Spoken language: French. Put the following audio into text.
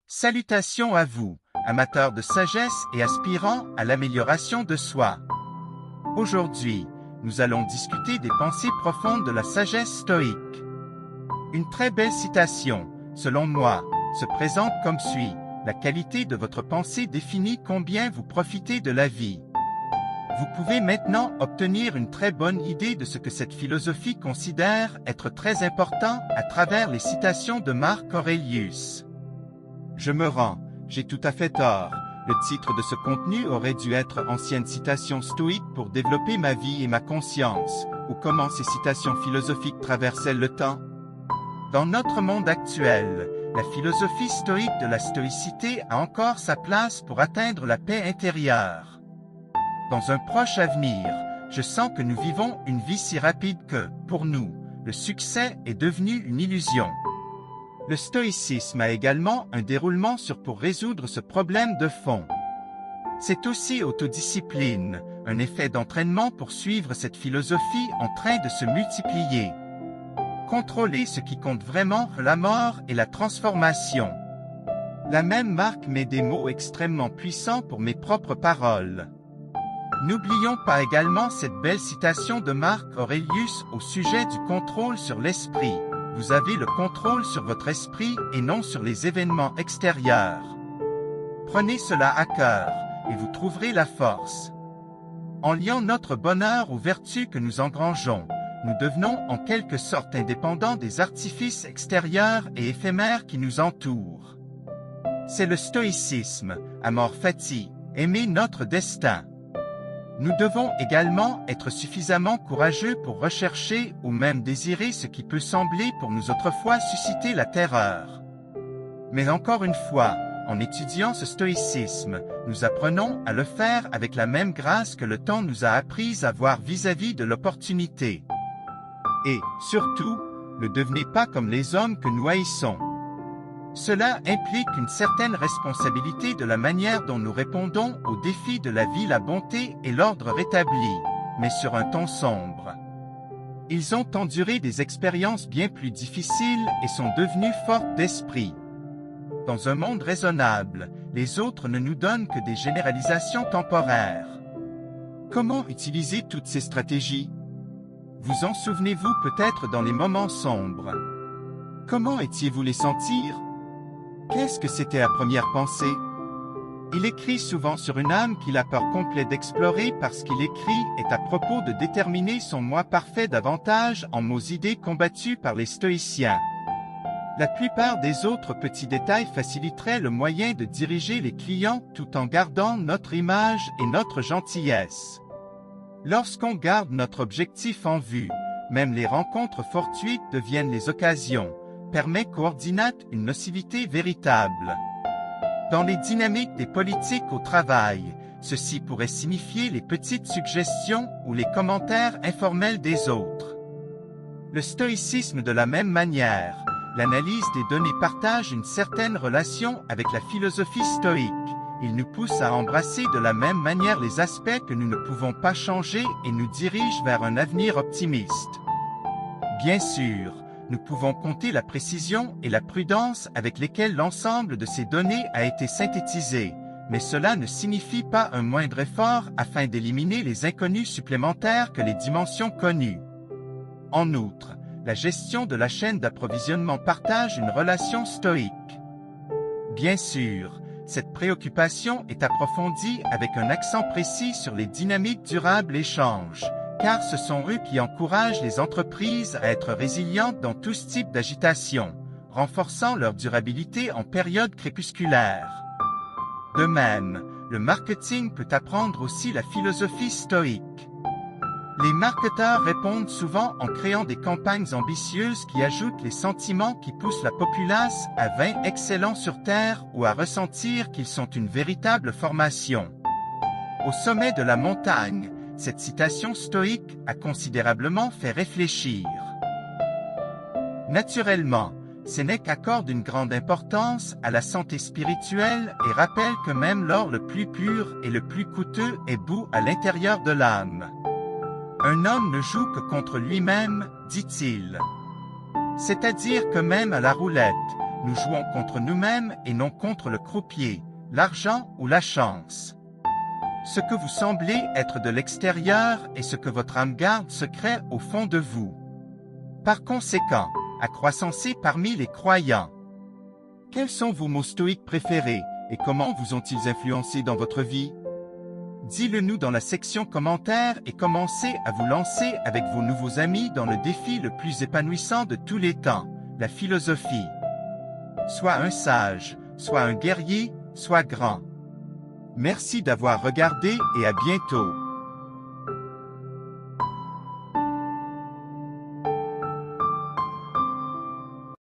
Salutations à vous, amateurs de sagesse et aspirants à l'amélioration de soi. Aujourd'hui, nous allons discuter des pensées profondes de la sagesse stoïque. Une très belle citation, selon moi, se présente comme suit: la qualité de votre pensée définit combien vous profitez de la vie. Vous pouvez maintenant obtenir une très bonne idée de ce que cette philosophie considère être très important à travers les citations de Marc Aurelius. Je me rends, j'ai tout à fait tort. Le titre de ce contenu aurait dû être Anciennes citations stoïques pour développer ma vie et ma conscience, ou comment ces citations philosophiques traversaient le temps. Dans notre monde actuel, la philosophie stoïque de la stoïcité a encore sa place pour atteindre la paix intérieure. Dans un proche avenir, je sens que nous vivons une vie si rapide que, pour nous, le succès est devenu une illusion. Le stoïcisme a également un déroulement pour résoudre ce problème de fond. C'est aussi autodiscipline, un effet d'entraînement pour suivre cette philosophie en train de se multiplier. Contrôler ce qui compte vraiment, la mort et la transformation. La même Marc met des mots extrêmement puissants pour mes propres paroles. N'oublions pas également cette belle citation de Marc Aurelius au sujet du contrôle sur l'esprit. Vous avez le contrôle sur votre esprit et non sur les événements extérieurs. Prenez cela à cœur, et vous trouverez la force. En liant notre bonheur aux vertus que nous engrangeons, nous devenons en quelque sorte indépendants des artifices extérieurs et éphémères qui nous entourent. C'est le stoïcisme, amor fati, aimer notre destin. Nous devons également être suffisamment courageux pour rechercher ou même désirer ce qui peut sembler pour nous autrefois susciter la terreur. Mais encore une fois, en étudiant ce stoïcisme, nous apprenons à le faire avec la même grâce que le temps nous a appris à voir vis-à-vis de l'opportunité. Et, surtout, ne devenez pas comme les hommes que nous haïssons. Cela implique une certaine responsabilité de la manière dont nous répondons aux défis de la vie, la bonté et l'ordre rétabli, mais sur un ton sombre. Ils ont enduré des expériences bien plus difficiles et sont devenus forts d'esprit. Dans un monde raisonnable, les autres ne nous donnent que des généralisations temporaires. Comment utiliser toutes ces stratégies? Vous en souvenez-vous peut-être dans les moments sombres. Comment étiez-vous les sentir? Qu'est-ce que c'était à première pensée? Il écrit souvent sur une âme qu'il a peur complet d'explorer parce qu'il écrit est à propos de déterminer son moi parfait davantage en mots idées combattus par les stoïciens. La plupart des autres petits détails faciliteraient le moyen de diriger les clients tout en gardant notre image et notre gentillesse. Lorsqu'on garde notre objectif en vue, même les rencontres fortuites deviennent les occasions. Permet coordinate une nocivité véritable. Dans les dynamiques des politiques au travail, ceci pourrait signifier les petites suggestions ou les commentaires informels des autres. Le stoïcisme de la même manière, l'analyse des données partage une certaine relation avec la philosophie stoïque. Il nous pousse à embrasser de la même manière les aspects que nous ne pouvons pas changer et nous dirige vers un avenir optimiste. Bien sûr, nous pouvons compter la précision et la prudence avec lesquelles l'ensemble de ces données a été synthétisé, mais cela ne signifie pas un moindre effort afin d'éliminer les inconnus supplémentaires que les dimensions connues. En outre, la gestion de la chaîne d'approvisionnement partage une relation stoïque. Bien sûr, cette préoccupation est approfondie avec un accent précis sur les dynamiques durables échanges, car ce sont eux qui encouragent les entreprises à être résilientes dans tout ce type d'agitation, renforçant leur durabilité en période crépusculaire. De même, le marketing peut apprendre aussi la philosophie stoïque. Les marketeurs répondent souvent en créant des campagnes ambitieuses qui ajoutent les sentiments qui poussent la populace à vin excellent sur terre ou à ressentir qu'ils sont une véritable formation. Au sommet de la montagne, cette citation stoïque a considérablement fait réfléchir. Naturellement, Sénèque accorde une grande importance à la santé spirituelle et rappelle que même l'or le plus pur et le plus coûteux est bout à l'intérieur de l'âme. Un homme ne joue que contre lui-même, dit-il. C'est-à-dire que même à la roulette, nous jouons contre nous-mêmes et non contre le croupier, l'argent ou la chance. Ce que vous semblez être de l'extérieur est ce que votre âme garde secret au fond de vous. Par conséquent, accroissez parmi les croyants. Quels sont vos mots stoïques préférés et comment vous ont-ils influencé dans votre vie? Dis-le nous dans la section commentaires et commencez à vous lancer avec vos nouveaux amis dans le défi le plus épanouissant de tous les temps, la philosophie. Sois un sage, sois un guerrier, sois grand. Merci d'avoir regardé et à bientôt.